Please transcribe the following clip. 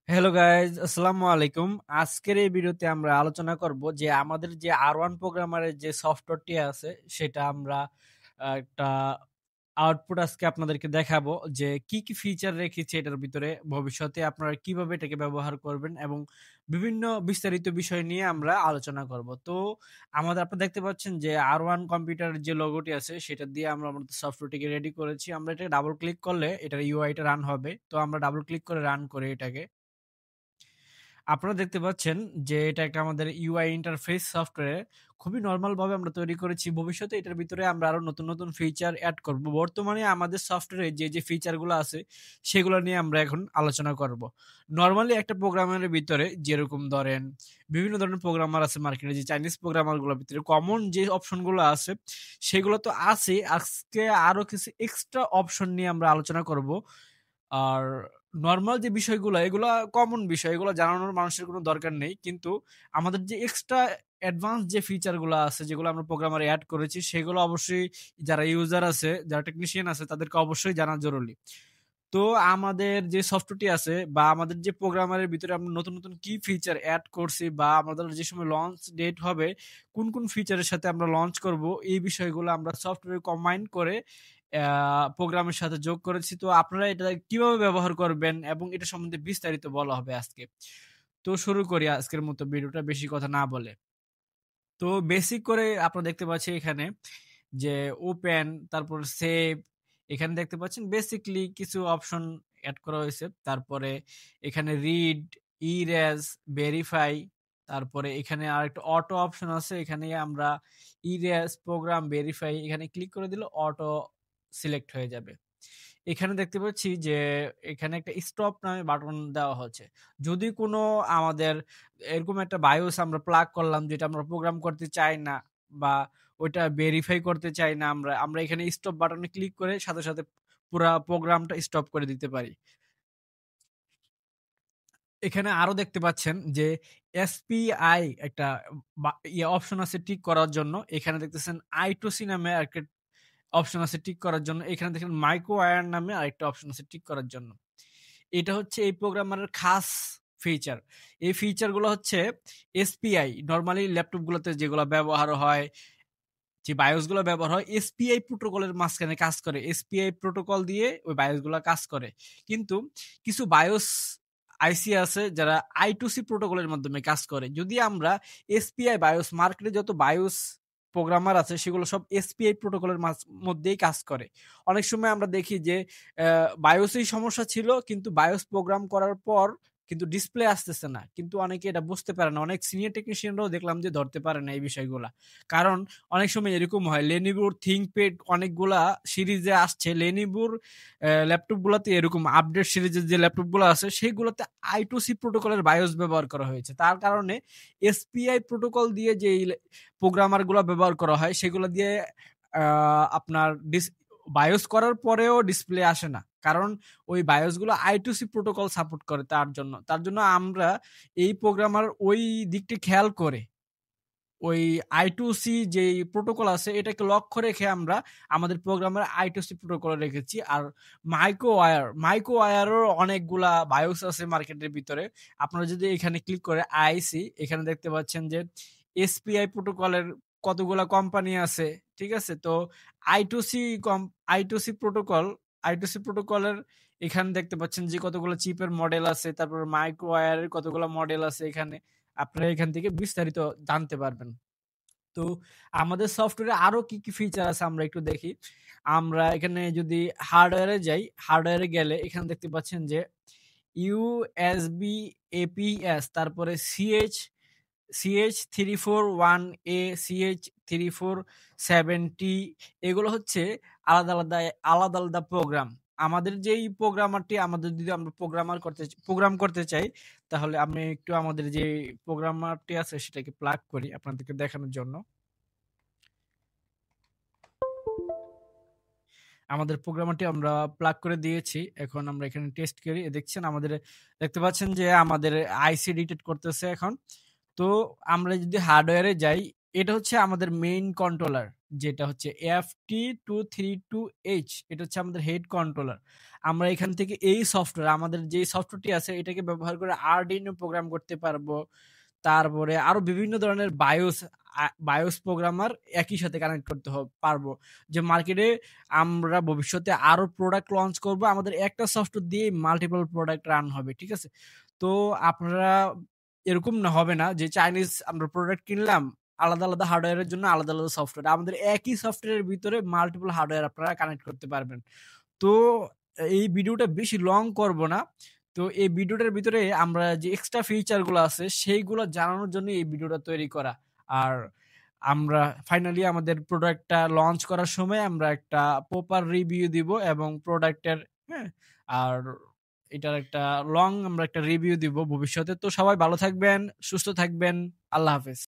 Hello guys, আসসালামু আলাইকুম। আজকের এই ভিডিওতে আমরা আলোচনা করব যে আমাদের যে R1 প্রোগ্রামারের যে সফটওয়্যারটি আছে সেটা আমরা একটা আউটপুট আজকে আপনাদেরকে দেখাবো যে কি কি ফিচার রেখেছি এটার ভিতরে, ভবিষ্যতে আপনারা কিভাবে এটাকে ব্যবহার করবেন এবং বিভিন্ন বিস্তারিত বিষয় নিয়ে আমরা আলোচনা করব। তো আপনারা দেখতে পাচ্ছেন যে R1 কম্পিউটারের যে লোগোটি আছে সেটা দিয়ে আমরা আমাদের সফটওয়্যারটিকে রেডি করেছি। আমরা এটাকে ডাবল ক্লিক করলে এটার ইউআইটা রান হবে। তো আমরা ডাবল ক্লিক করে রান করি এটাকে। আপনারা দেখতে পাচ্ছেন যে এটা একটা আমাদের ইউআই ইন্টারফেস সফটওয়্যার। খুবই নরমাল ভাবে আমরা তৈরি করেছি। ভবিষ্যতে এটার ভিতরে আমরা আরো নতুন, নতুন ফিচার এড করব। বর্তমানে আমাদের সফটওয়্যারে যে ফিচার গুলো আছে সেগুলো নিয়ে আমরা এখন আলোচনা করব। নরমালি একটা প্রোগ্রামের ভিতরে যেরকম ধরেন বিভিন্ন ধরনের প্রোগ্রামার আছে মার্কেটে, যে চাইনিজ প্রোগ্রামার গুলোর ভিতরে কমন যে অপশন গুলো আছে সেগুলো তো আছেই। আজকে আরো কিছু এক্সট্রা অপশন নিয়ে আমরা আলোচনা করব। আর নরমাল যে বিষয়গুলা এগুলা কমন বিষয়। এগুলা জানানোর মানুষের কোনো দরকার নেই। কিন্তু আমাদের যে এক্সট্রা অ্যাডভান্স যে ফিচার গুলা আছে যেগুলো আমরা প্রোগ্রামারে এড করেছি সেগুলো অবশ্যই যারা ইউজার আছে, যারা টেকনিশিয়ান আছে তাদেরকে অবশ্যই জানা জরুরি। তো আমাদের যে সফটওয়্যারটি আছে বা আমাদের যে প্রোগ্রামারের ভিতরে আমরা নতুন, নতুন কি ফিচার এড করছি বা আমাদের যে সময় লঞ্চ ডেট হবে, কোন, কোন ফিচারের সাথে আমরা লঞ্চ করব, এই বিষয়গুলো আমরা সফটওয়্যারে কম্বাইন করে প্রোগ্রামের সাথে যোগ করেছি। তো আপনারা এটা কিভাবে ব্যবহার করবেন এবং এটা সম্বন্ধে বিস্তারিত বলা হবে আজকে। তো শুরু করি আজকের মতো ভিডিওটা বেশি কথা না বলে। তো বেসিক করে আপনারা দেখতে পাচ্ছি এখানে যে ওপেন, তারপর সেভ, এখানে দেখতে পাচ্ছেন বেসিকলি কিছু অপশন এড করা হয়েছে। তারপরে এখানে রিড, ইরেজ, ভেরিফাই, তারপরে এখানে আরেকটা অটো অপশন আছে। এখানে আমরা ইরেজ, প্রোগ্রাম, ভেরিফাই এখানে ক্লিক করে দিলে অটো সিলেক্ট হয়ে যাবে। এখানে দেখতে পাচ্ছি যে এখানে একটা স্টপ নামে বাটন দেওয়া হচ্ছে। যদি কোনো আমাদের এরকম একটা বায়োস আমরা প্লাগ করলাম যেটা আমরা প্রোগ্রাম করতে চাই না বা ওইটা ভেরিফাই করতে চাই না, আমরা এখানে স্টপ বাটনে ক্লিক করে সাথে, সাথে পুরা প্রোগ্রামটা স্টপ করে দিতে পারি। এখানে আরো দেখতে পাচ্ছেন যে এসপিআই একটা অপশন আছে টিক করার জন্য। এখানে দেখতেছেন I2C নামে একটা অপশন আছে টিক করার জন্য। এখানে দেখেন মাইক্রো ওয়্যার নামে আরেকটা অপশন আছে টিক করার জন্য। এটা হচ্ছে এই প্রোগ্রামারের খাস ফিচার। এই ফিচার গুলো হচ্ছে এসপিআই নরমালি ল্যাপটপ গুলোতে যেগুলো ব্যবহার হয়, যে বায়োস গুলো ব্যবহার হয় এসপিআই প্রোটোকলের মাঝখানে কাজ করে। এসপিআই প্রোটোকল দিয়ে ওই বায়োস গুলা কাজ করে। কিন্তু কিছু বায়োস আইসি আছে যারা I2C প্রোটোকলের মাধ্যমে কাজ করে। যদি আমরা এসপিআই বায়োস, মার্কেটে যত বায়োস প্রোগ্রামার আছে সেগুলো সব এসপিআই প্রোটোকলের মধ্যেই কাজ করে। অনেক সময় আমরা দেখি যে বায়োসেই সমস্যা ছিল কিন্তু বায়োস প্রোগ্রাম করার পর কিন্তু ডিসপ্লে আসতেছে না। কিন্তু অনেকে এটা বুঝতে পারে না। অনেক সিনিয়র টেকনিশিয়ানরাও দেখলাম যে ধরতে পারে না এই বিষয়গুলা। কারণ অনেক সময় এরকম হয় Lenovoর ThinkPad অনেকগুলা সিরিজে আসছে। Lenovoর ল্যাপটপ গুলাতে এরকম আপডেট সিরিজের যে ল্যাপটপ গুলো আছে সেগুলোতে I2C প্রোটোকলের বায়োস ব্যবহার করা হয়েছে। তার কারণে এসপিআই প্রোটোকল দিয়ে যেই প্রোগ্রামার গুলা ব্যবহার করা হয় সেগুলো দিয়ে আপনার বায়োস করার পরেও ডিসপ্লে আসে না। কারণ ওই বায়োস গুলো I2C প্রোটোকল সাপোর্ট করে তার জন্য। তার জন্য আমরা এই প্রোগ্রামার ওই দিকটি খেয়াল করে ওই I2C যেই প্রোটোকল আছে এটাকে লক্ষ্য রেখে আমরা আমাদের প্রোগ্রামের I2C প্রোটোকল রেখেছি। আর মাইক্রো ওয়্যারেরও অনেকগুলা বায়োস আছে মার্কেটের ভিতরে। আপনারা যদি এখানে ক্লিক করে আইসি, এখানে দেখতে পাচ্ছেন যে এসপিআই প্রোটোকলের কতগুলা কোম্পানি আছে। ঠিক আছে? তো I2C কম I2C প্রোটোকল I2C প্রোটোকলের এখানে দেখতে পাচ্ছেন যে কতগুলো চিপের মডেল আছে। তারপর মাইক্রো ওয়্যারের কতগুলো মডেল আছে এখানে। আপনারা এখান থেকে বিস্তারিত জানতে পারবেন। তো আমাদের সফটওয়্যারে আরো কি, কি ফিচার আছে আমরা একটু দেখি। আমরা এখানে যদি হার্ডওয়্যারে যাই, হার্ডওয়্যারে গেলে এখানে দেখতে পাচ্ছেন যে ইউএসবি এপিএস, তারপরে CH341A, CH3470 এগুলো হচ্ছে আলাদা আলাদা প্রোগ্রাম। আমাদের যেই প্রোগ্রামারটি যদি আমরা প্রোগ্রাম করতে চাই তাহলে আমি একটু আমাদের যে প্রোগ্রামারটি আছে সেটাকে প্লাগ করি আপনাদেরকে দেখানোর জন্য। আমাদের প্রোগ্রামারটি আমরা প্লাগ করে দিয়েছি। এখন আমরা এখানে টেস্ট করি। দেখছেন আমাদের দেখতে পাচ্ছেন যে আমাদের আইসি ডিটেক্ট করতেছে এখন। তো আমরা যদি হার্ডওয়্যারে যাই, এটা হচ্ছে আমাদের মেইন কন্ট্রোলার। যেটা হচ্ছে FT232H, এটা হচ্ছে আমাদের হেড কন্ট্রোলার। আমরা এখান থেকে এই সফটওয়্যার, আমাদের যেই সফটওয়্যারটি আছে এটাকে ব্যবহার করে Arduino প্রোগ্রাম করতে পারবো। তারপরে আরো বিভিন্ন ধরনের বায়োস প্রোগ্রামার একই সাথে কানেক্ট করতে পারবো। যে মার্কেটে আমরা ভবিষ্যতে আরো প্রোডাক্ট লঞ্চ করব, আমাদের একটা সফটওয়্যার দিয়ে মাল্টিপল প্রোডাক্ট রান হবে। ঠিক আছে? তো আপনারা এরকম না হবে না যে চাইনিজ আমরা প্রোডাক্ট কিনলাম, আলাদা, আলাদা হার্ডওয়্যারের জন্য আলাদা, আলাদা সফটওয়্যার। আমাদের একই সফটওয়্যারের ভিতরে মাল্টিপল হার্ডওয়্যার আপনারা কানেক্ট করতে পারবেন। তো এই ভিডিওটা বেশি লং করব না। তো এই ভিডিওটার ভিতরে আমরা যে এক্সট্রা ফিচার গুলো আছে সেইগুলো জানানোর জন্য এই ভিডিওটা তৈরি করা। আর আমরা ফাইনালি আমাদের প্রোডাক্টটা লঞ্চ করার সময় আমরা একটা প্রপার রিভিউ দিব এবং প্রোডাক্টের, হ্যাঁ? আর এটার একটা আমরা একটা রিভিউ দিব ভবিষ্যতে। তো সবাই ভালো থাকবেন, সুস্থ থাকবেন। আল্লাহ হাফেজ।